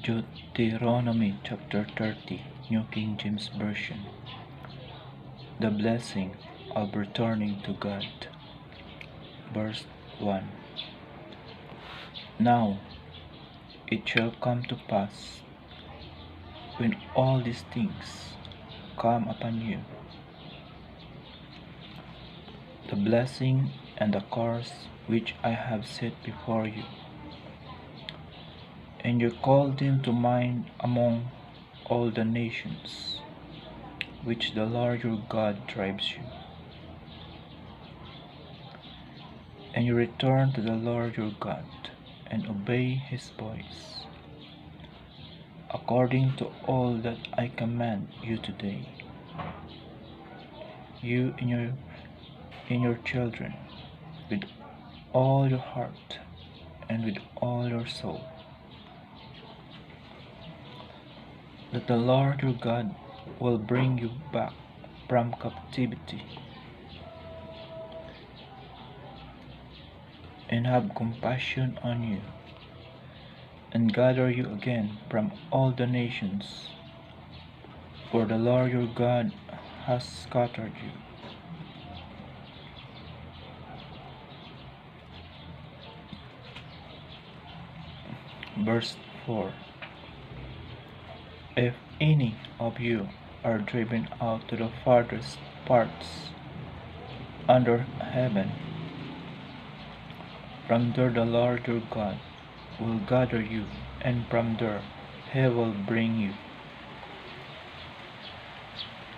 Deuteronomy chapter 30, New King James Version. The blessing of returning to God. Verse 1. Now it shall come to pass, when all these things come upon you, the blessing and the curse which I have set before you, and you call them to mind among all the nations which the Lord your God drives you, and you return to the Lord your God and obey his voice, according to all that I command you today, you and your children, with all your heart and with all your soul, that the Lord your God will bring you back from captivity and have compassion on you, and gather you again from all the nations where the Lord your God has scattered you. Verse 4. If any of you are driven out to the farthest parts under heaven, from there the Lord your God will gather you, and from there he will bring you.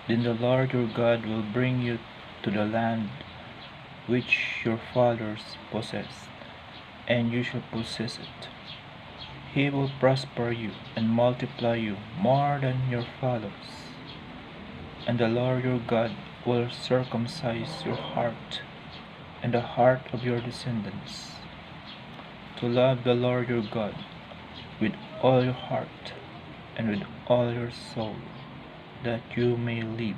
Then the Lord your God will bring you to the land which your fathers possessed, and you shall possess it. He will prosper you and multiply you more than your fathers, and the Lord your God will circumcise your heart and the heart of your descendants, to love the Lord your God with all your heart and with all your soul, that you may live.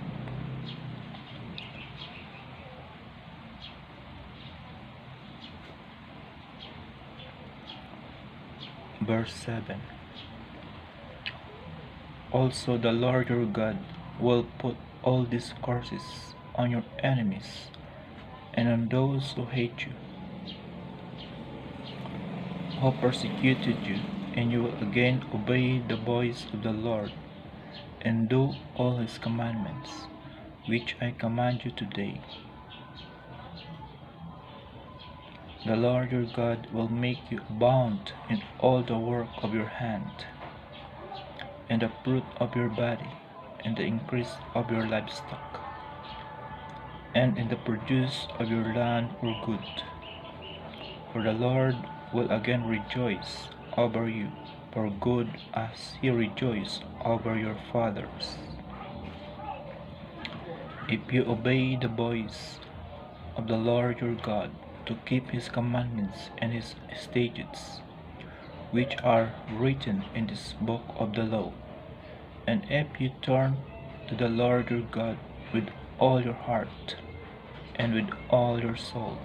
Verse 7. Also the Lord your God will put all these curses on your enemies and on those who hate you, who persecuted you, and you will again obey the voice of the Lord and do all his commandments, which I command you today. The Lord your God will make you abound in all the work of your hand, and the fruit of your body, and the increase of your livestock, and in the produce of your land for good. For the Lord will again rejoice over you for good, as he rejoiced over your fathers, if you obey the voice of the Lord your God, to keep his commandments and his statutes, which are written in this book of the law. And if you turn to the Lord your God with all your heart and with all your soul,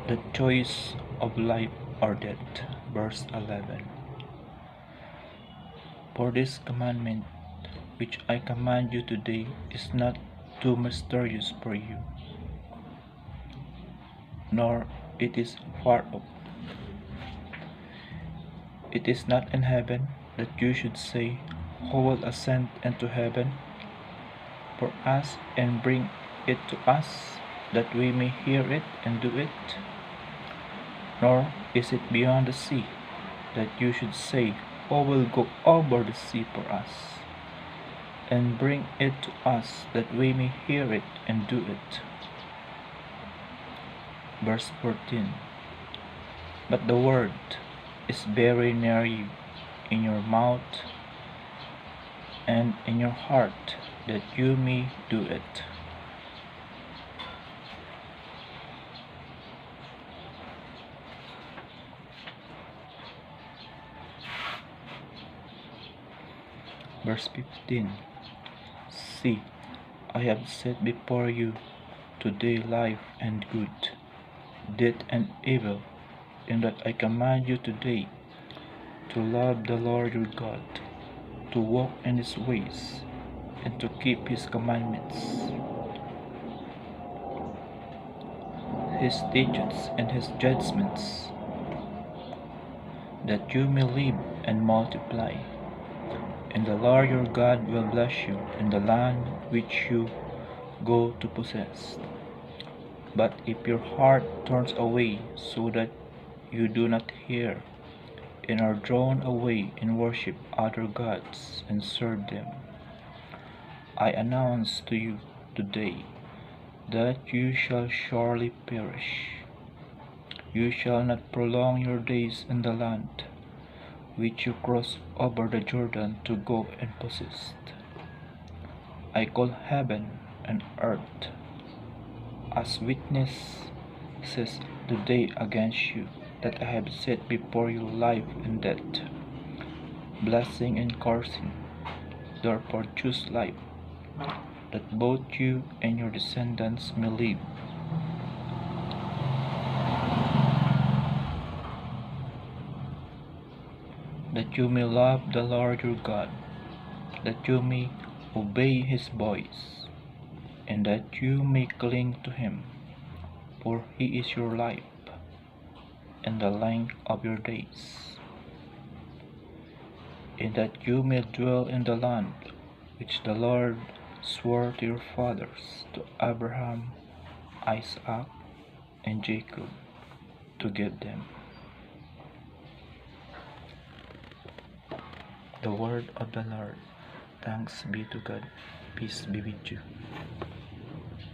the choice of life or death. Verse 11. For this commandment which I command you today is not too mysterious for you, nor it is far off. It is not in heaven, that you should say, who will ascend into heaven for us and bring it to us, that we may hear it and do it? Nor is it beyond the sea, that you should say, who will go over the sea for us and bring it to us, that we may hear it and do it. Verse 14. But the word is very near you, in your mouth and in your heart, that you may do it. Verse 15. See, I have set before you today life and good, death and evil, in that I command you today to love the Lord your God, to walk in his ways, and to keep his commandments, his statutes, and his judgments, that you may live and multiply. And the Lord your God will bless you in the land which you go to possess. But if your heart turns away so that you do not hear, and are drawn away and worship other gods and serve them, I announce to you today that you shall surely perish. You shall not prolong your days in the land which you cross over the Jordan to go and possess. I call heaven and earth as witnesses today against you, that I have set before you life and death, blessing and cursing. Therefore choose life, that both you and your descendants may live, that you may love the Lord your God, that you may obey his voice, and that you may cling to him, for he is your life and the length of your days, and that you may dwell in the land which the Lord swore to your fathers, to Abraham, Isaac, and Jacob, to give them. The word of the Lord. Thanks be to God. Peace be with you.